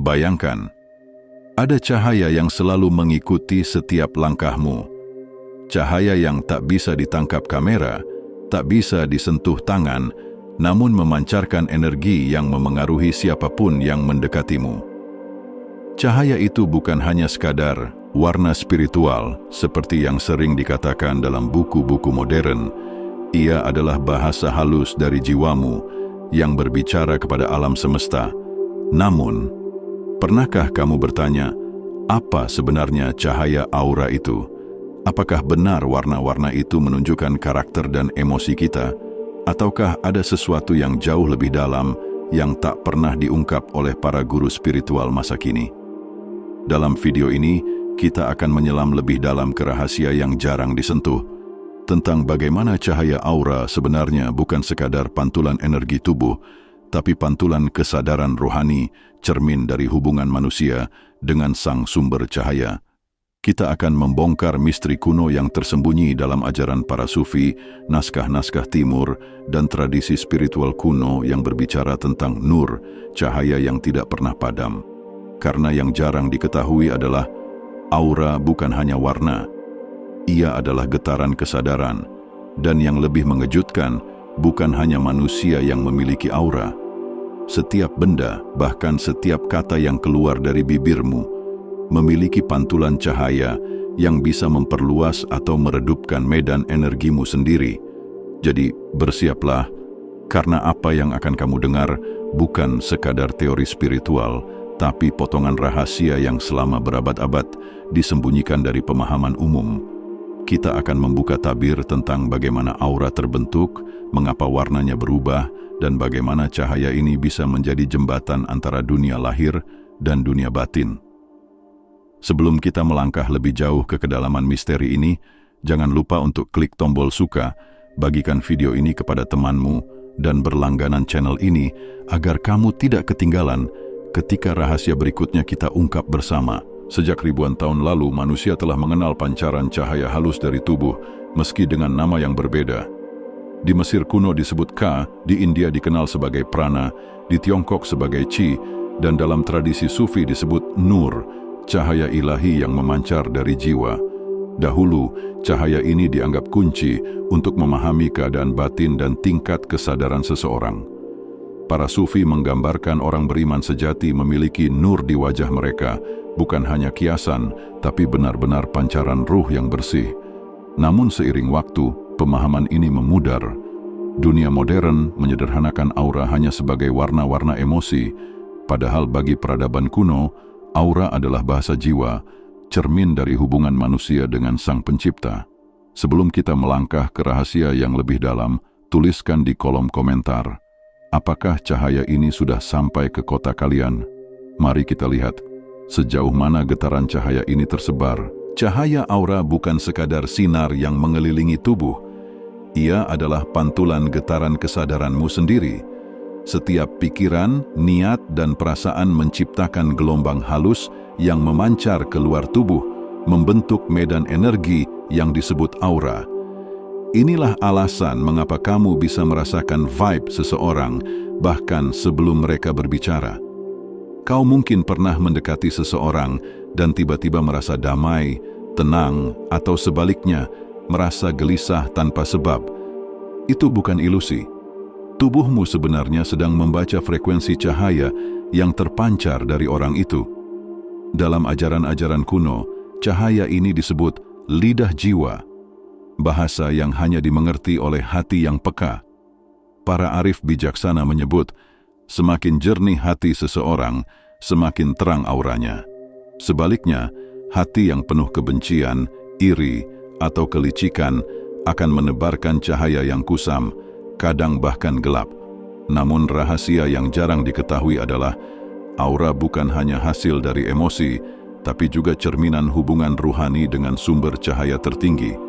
Bayangkan, ada cahaya yang selalu mengikuti setiap langkahmu. Cahaya yang tak bisa ditangkap kamera, tak bisa disentuh tangan, namun memancarkan energi yang memengaruhi siapapun yang mendekatimu. Cahaya itu bukan hanya sekadar warna spiritual seperti yang sering dikatakan dalam buku-buku modern. Ia adalah bahasa halus dari jiwamu yang berbicara kepada alam semesta. Namun, pernahkah kamu bertanya, apa sebenarnya cahaya aura itu? Apakah benar warna-warna itu menunjukkan karakter dan emosi kita? Ataukah ada sesuatu yang jauh lebih dalam yang tak pernah diungkap oleh para guru spiritual masa kini? Dalam video ini, kita akan menyelam lebih dalam ke rahasia yang jarang disentuh, tentang bagaimana cahaya aura sebenarnya bukan sekadar pantulan energi tubuh, tapi pantulan kesadaran rohani, cermin dari hubungan manusia dengan sang sumber cahaya. Kita akan membongkar misteri kuno yang tersembunyi dalam ajaran para sufi, naskah-naskah timur, dan tradisi spiritual kuno yang berbicara tentang nur, cahaya yang tidak pernah padam. Karena yang jarang diketahui adalah aura bukan hanya warna. Ia adalah getaran kesadaran. Dan yang lebih mengejutkan, bukan hanya manusia yang memiliki aura. Setiap benda, bahkan setiap kata yang keluar dari bibirmu, memiliki pantulan cahaya yang bisa memperluas atau meredupkan medan energimu sendiri. Jadi bersiaplah, karena apa yang akan kamu dengar bukan sekadar teori spiritual, tapi potongan rahasia yang selama berabad-abad disembunyikan dari pemahaman umum. Kita akan membuka tabir tentang bagaimana aura terbentuk, mengapa warnanya berubah, dan bagaimana cahaya ini bisa menjadi jembatan antara dunia lahir dan dunia batin. Sebelum kita melangkah lebih jauh ke kedalaman misteri ini, jangan lupa untuk klik tombol suka, bagikan video ini kepada temanmu, dan berlangganan channel ini agar kamu tidak ketinggalan ketika rahasia berikutnya kita ungkap bersama. Sejak ribuan tahun lalu, manusia telah mengenal pancaran cahaya halus dari tubuh, meski dengan nama yang berbeda. Di Mesir kuno disebut Ka, di India dikenal sebagai Prana, di Tiongkok sebagai Qi, dan dalam tradisi Sufi disebut Nur, cahaya ilahi yang memancar dari jiwa. Dahulu, cahaya ini dianggap kunci untuk memahami keadaan batin dan tingkat kesadaran seseorang. Para Sufi menggambarkan orang beriman sejati memiliki nur di wajah mereka, bukan hanya kiasan, tapi benar-benar pancaran ruh yang bersih. Namun seiring waktu, pemahaman ini memudar. Dunia modern menyederhanakan aura hanya sebagai warna-warna emosi, padahal bagi peradaban kuno, aura adalah bahasa jiwa, cermin dari hubungan manusia dengan Sang Pencipta. Sebelum kita melangkah ke rahasia yang lebih dalam, tuliskan di kolom komentar, apakah cahaya ini sudah sampai ke kota kalian? Mari kita lihat sejauh mana getaran cahaya ini tersebar. Cahaya aura bukan sekadar sinar yang mengelilingi tubuh. Ia adalah pantulan getaran kesadaranmu sendiri. Setiap pikiran, niat, dan perasaan menciptakan gelombang halus yang memancar keluar tubuh, membentuk medan energi yang disebut aura. Inilah alasan mengapa kamu bisa merasakan vibe seseorang bahkan sebelum mereka berbicara. Kau mungkin pernah mendekati seseorang dan tiba-tiba merasa damai, tenang, atau sebaliknya, merasa gelisah tanpa sebab. Itu bukan ilusi. Tubuhmu sebenarnya sedang membaca frekuensi cahaya yang terpancar dari orang itu. Dalam ajaran-ajaran kuno, cahaya ini disebut lidah jiwa, bahasa yang hanya dimengerti oleh hati yang peka. Para arif bijaksana menyebut, semakin jernih hati seseorang, semakin terang auranya. Sebaliknya, hati yang penuh kebencian, iri, atau kelicikan akan menebarkan cahaya yang kusam, kadang bahkan gelap. Namun rahasia yang jarang diketahui adalah, aura bukan hanya hasil dari emosi, tapi juga cerminan hubungan ruhani dengan sumber cahaya tertinggi.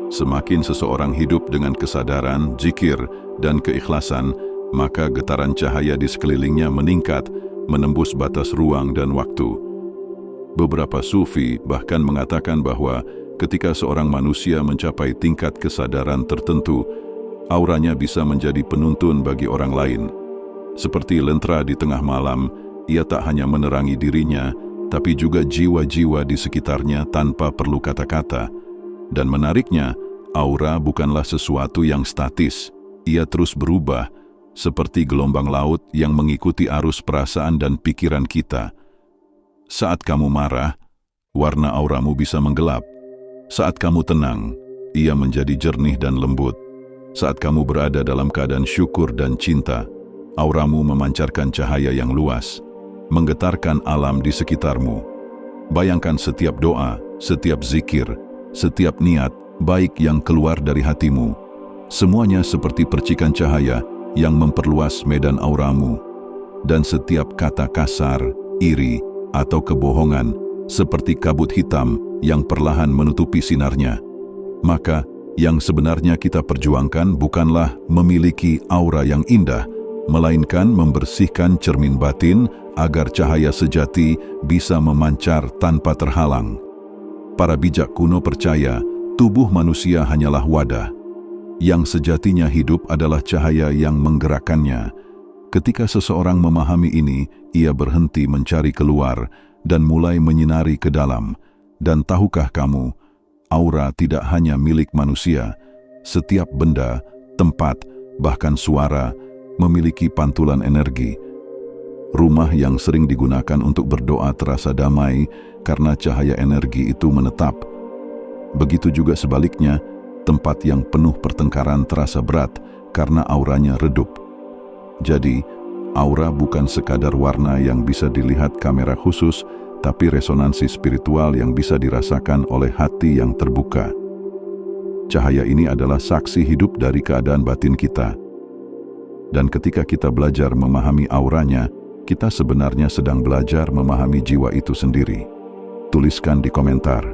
Semakin seseorang hidup dengan kesadaran, zikir, dan keikhlasan, maka getaran cahaya di sekelilingnya meningkat, menembus batas ruang dan waktu. Beberapa sufi bahkan mengatakan bahwa ketika seorang manusia mencapai tingkat kesadaran tertentu, auranya bisa menjadi penuntun bagi orang lain. Seperti lentera di tengah malam Ia tak hanya menerangi dirinya, tapi juga jiwa-jiwa di sekitarnya tanpa perlu kata-kata. Dan menariknya, aura bukanlah sesuatu yang statis. Ia terus berubah, seperti gelombang laut yang mengikuti arus perasaan dan pikiran kita. Saat kamu marah, warna auramu bisa menggelap. Saat kamu tenang, ia menjadi jernih dan lembut. Saat kamu berada dalam keadaan syukur dan cinta, auramu memancarkan cahaya yang luas, menggetarkan alam di sekitarmu. Bayangkan setiap doa, setiap zikir, setiap niat baik yang keluar dari hatimu. Semuanya seperti percikan cahaya yang memperluas medan auramu. Dan setiap kata kasar, iri, atau kebohongan seperti kabut hitam yang perlahan menutupi sinarnya. Maka, yang sebenarnya kita perjuangkan bukanlah memiliki aura yang indah, melainkan membersihkan cermin batin agar cahaya sejati bisa memancar tanpa terhalang. Para bijak kuno percaya, tubuh manusia hanyalah wadah. Yang sejatinya hidup adalah cahaya yang menggerakkannya. Ketika seseorang memahami ini, ia berhenti mencari keluar dan mulai menyinari ke dalam. Dan tahukah kamu, aura tidak hanya milik manusia. Setiap benda, tempat, bahkan suara memiliki pantulan energi. Rumah yang sering digunakan untuk berdoa terasa damai karena cahaya energi itu menetap. Begitu juga sebaliknya, tempat yang penuh pertengkaran terasa berat karena auranya redup. Jadi, aura bukan sekadar warna yang bisa dilihat kamera khusus, tapi resonansi spiritual yang bisa dirasakan oleh hati yang terbuka. Cahaya ini adalah saksi hidup dari keadaan batin kita. Dan ketika kita belajar memahami auranya, kita sebenarnya sedang belajar memahami jiwa itu sendiri. Tuliskan di komentar,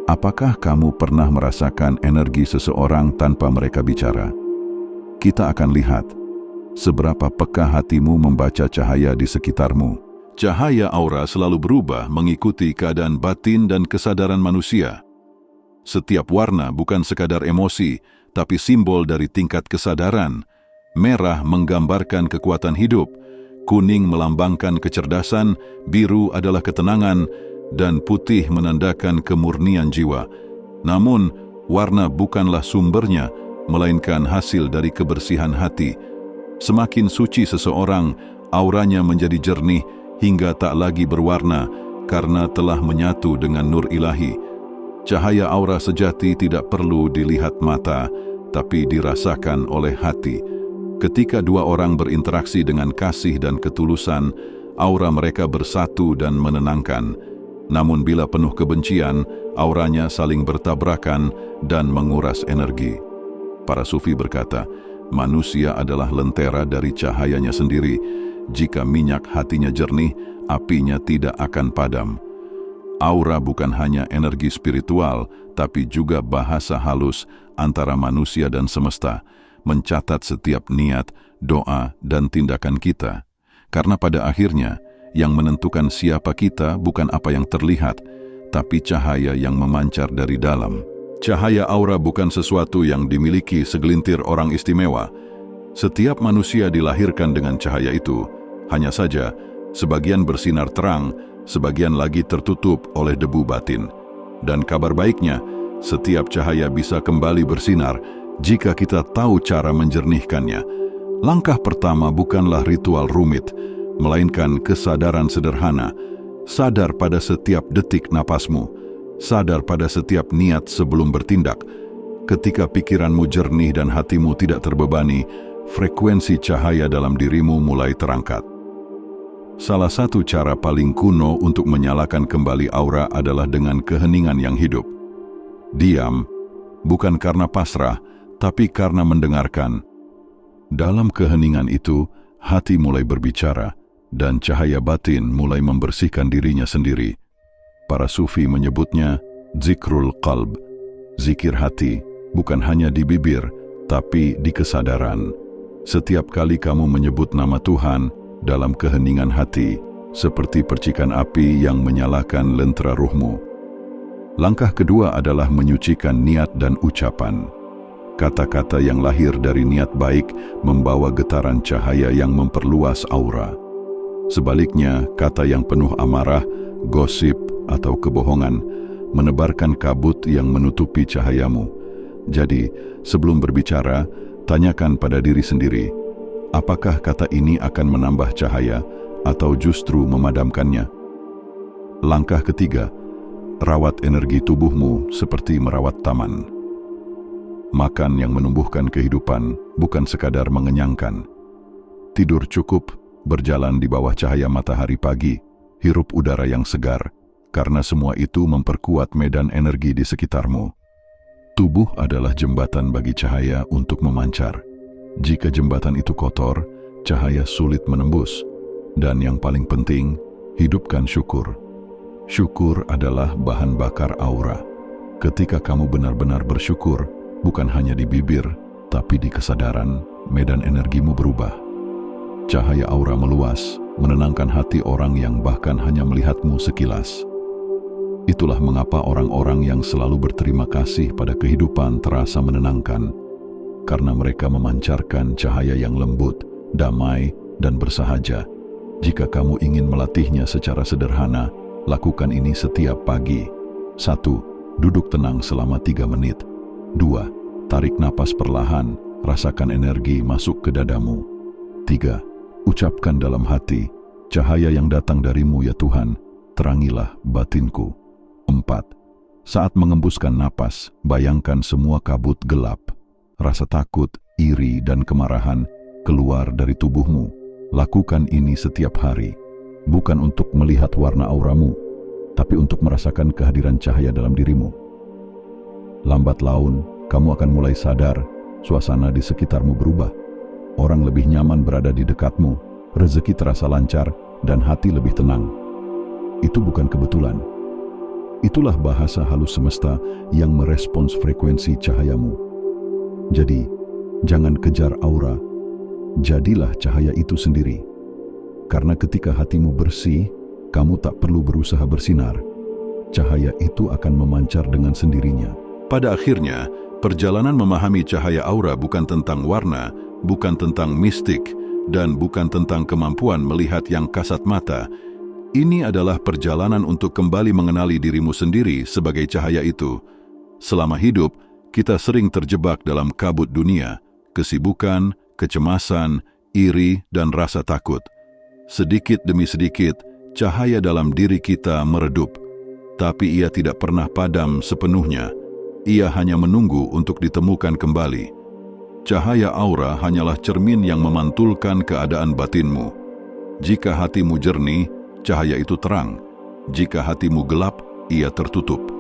apakah kamu pernah merasakan energi seseorang tanpa mereka bicara? Kita akan lihat seberapa peka hatimu membaca cahaya di sekitarmu. Cahaya aura selalu berubah mengikuti keadaan batin dan kesadaran manusia. Setiap warna bukan sekadar emosi, tapi simbol dari tingkat kesadaran. Merah menggambarkan kekuatan hidup, kuning melambangkan kecerdasan, biru adalah ketenangan, dan putih menandakan kemurnian jiwa. Namun, warna bukanlah sumbernya, melainkan hasil dari kebersihan hati. Semakin suci seseorang, auranya menjadi jernih hingga tak lagi berwarna karena telah menyatu dengan nur ilahi. Cahaya aura sejati tidak perlu dilihat mata, tapi dirasakan oleh hati. Ketika dua orang berinteraksi dengan kasih dan ketulusan, aura mereka bersatu dan menenangkan. Namun bila penuh kebencian, auranya saling bertabrakan dan menguras energi. Para sufi berkata, manusia adalah lentera dari cahayanya sendiri. Jika minyak hatinya jernih, apinya tidak akan padam. Aura bukan hanya energi spiritual, tapi juga bahasa halus antara manusia dan semesta, mencatat setiap niat, doa, dan tindakan kita. Karena pada akhirnya, yang menentukan siapa kita bukan apa yang terlihat, tapi cahaya yang memancar dari dalam. Cahaya aura bukan sesuatu yang dimiliki segelintir orang istimewa. Setiap manusia dilahirkan dengan cahaya itu. Hanya saja, sebagian bersinar terang, sebagian lagi tertutup oleh debu batin. Dan kabar baiknya, setiap cahaya bisa kembali bersinar jika kita tahu cara menjernihkannya. Langkah pertama bukanlah ritual rumit, melainkan kesadaran sederhana. Sadar pada setiap detik napasmu, sadar pada setiap niat sebelum bertindak. Ketika pikiranmu jernih dan hatimu tidak terbebani, frekuensi cahaya dalam dirimu mulai terangkat. Salah satu cara paling kuno untuk menyalakan kembali aura adalah dengan keheningan yang hidup. Diam, bukan karena pasrah, tapi karena mendengarkan. Dalam keheningan itu, hati mulai berbicara, dan cahaya batin mulai membersihkan dirinya sendiri. Para sufi menyebutnya zikrul qalb, zikir hati, bukan hanya di bibir, tapi di kesadaran. Setiap kali kamu menyebut nama Tuhan dalam keheningan hati, seperti percikan api yang menyalakan lentera ruhmu. Langkah kedua adalah menyucikan niat dan ucapan. Kata-kata yang lahir dari niat baik membawa getaran cahaya yang memperluas aura. Sebaliknya, kata yang penuh amarah, gosip, atau kebohongan menebarkan kabut yang menutupi cahayamu. Jadi, sebelum berbicara, tanyakan pada diri sendiri, apakah kata ini akan menambah cahaya atau justru memadamkannya? Langkah ketiga, rawat energi tubuhmu seperti merawat taman. Makan yang menumbuhkan kehidupan, bukan sekadar mengenyangkan. Tidur cukup, berjalan di bawah cahaya matahari pagi, hirup udara yang segar, karena semua itu memperkuat medan energi di sekitarmu. Tubuh adalah jembatan bagi cahaya untuk memancar. Jika jembatan itu kotor, cahaya sulit menembus. Dan yang paling penting, hidupkan syukur. Syukur adalah bahan bakar aura. Ketika kamu benar-benar bersyukur, bukan hanya di bibir, tapi di kesadaran, medan energimu berubah. Cahaya aura meluas, menenangkan hati orang yang bahkan hanya melihatmu sekilas. Itulah mengapa orang-orang yang selalu berterima kasih pada kehidupan terasa menenangkan, karena mereka memancarkan cahaya yang lembut, damai, dan bersahaja. Jika kamu ingin melatihnya secara sederhana, lakukan ini setiap pagi. 1. Duduk tenang selama 3 menit. 2. Tarik napas perlahan, rasakan energi masuk ke dadamu. 3. Ucapkan dalam hati, cahaya yang datang darimu ya Tuhan, terangilah batinku. 4. Saat mengembuskan napas, bayangkan semua kabut gelap. Rasa takut, iri, dan kemarahan keluar dari tubuhmu. Lakukan ini setiap hari, bukan untuk melihat warna auramu, tapi untuk merasakan kehadiran cahaya dalam dirimu. Lambat laun, kamu akan mulai sadar, suasana di sekitarmu berubah. Orang lebih nyaman berada di dekatmu, rezeki terasa lancar, dan hati lebih tenang. Itu bukan kebetulan. Itulah bahasa halus semesta yang merespons frekuensi cahayamu. Jadi, jangan kejar aura, jadilah cahaya itu sendiri. Karena ketika hatimu bersih, kamu tak perlu berusaha bersinar. Cahaya itu akan memancar dengan sendirinya. Pada akhirnya, perjalanan memahami cahaya aura bukan tentang warna, bukan tentang mistik, dan bukan tentang kemampuan melihat yang kasat mata. Ini adalah perjalanan untuk kembali mengenali dirimu sendiri sebagai cahaya itu. Selama hidup, kita sering terjebak dalam kabut dunia, kesibukan, kecemasan, iri, dan rasa takut. Sedikit demi sedikit, cahaya dalam diri kita meredup. Tapi ia tidak pernah padam sepenuhnya. Ia hanya menunggu untuk ditemukan kembali. Cahaya aura hanyalah cermin yang memantulkan keadaan batinmu. Jika hatimu jernih, cahaya itu terang. Jika hatimu gelap, ia tertutup.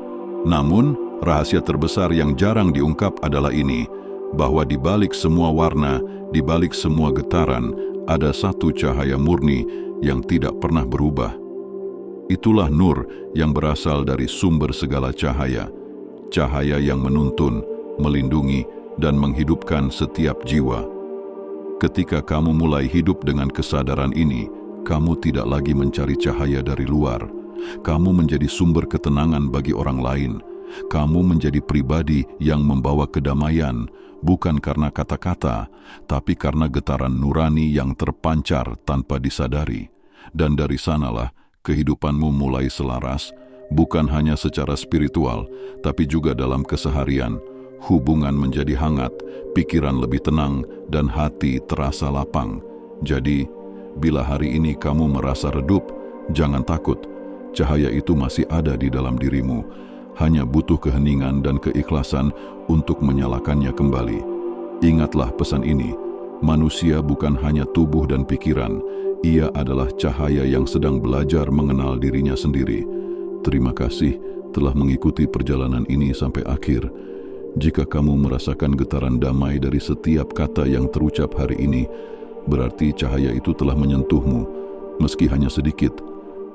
Namun, rahasia terbesar yang jarang diungkap adalah ini, bahwa di balik semua warna, di balik semua getaran, ada satu cahaya murni yang tidak pernah berubah. Itulah nur yang berasal dari sumber segala cahaya. Cahaya yang menuntun, melindungi, dan menghidupkan setiap jiwa. Ketika kamu mulai hidup dengan kesadaran ini, kamu tidak lagi mencari cahaya dari luar. Kamu menjadi sumber ketenangan bagi orang lain. Kamu menjadi pribadi yang membawa kedamaian, bukan karena kata-kata, tapi karena getaran nurani yang terpancar tanpa disadari. Dan dari sanalah kehidupanmu mulai selaras, bukan hanya secara spiritual, tapi juga dalam keseharian. Hubungan menjadi hangat, pikiran lebih tenang, dan hati terasa lapang. Jadi, bila hari ini kamu merasa redup, jangan takut. Cahaya itu masih ada di dalam dirimu. Hanya butuh keheningan dan keikhlasan untuk menyalakannya kembali. Ingatlah pesan ini, manusia bukan hanya tubuh dan pikiran. Ia adalah cahaya yang sedang belajar mengenal dirinya sendiri. Terima kasih telah mengikuti perjalanan ini sampai akhir. Jika kamu merasakan getaran damai dari setiap kata yang terucap hari ini, berarti cahaya itu telah menyentuhmu, meski hanya sedikit.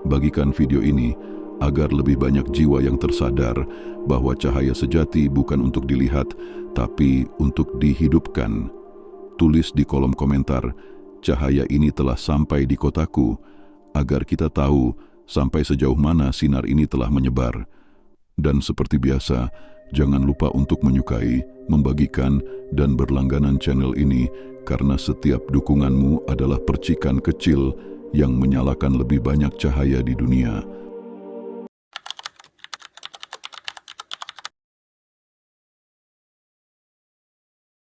Bagikan video ini agar lebih banyak jiwa yang tersadar bahwa cahaya sejati bukan untuk dilihat, tapi untuk dihidupkan. Tulis di kolom komentar, cahaya ini telah sampai di kotaku, agar kita tahu sampai sejauh mana sinar ini telah menyebar. Dan seperti biasa, jangan lupa untuk menyukai, membagikan, dan berlangganan channel ini, karena setiap dukunganmu adalah percikan kecil yang menyalakan lebih banyak cahaya di dunia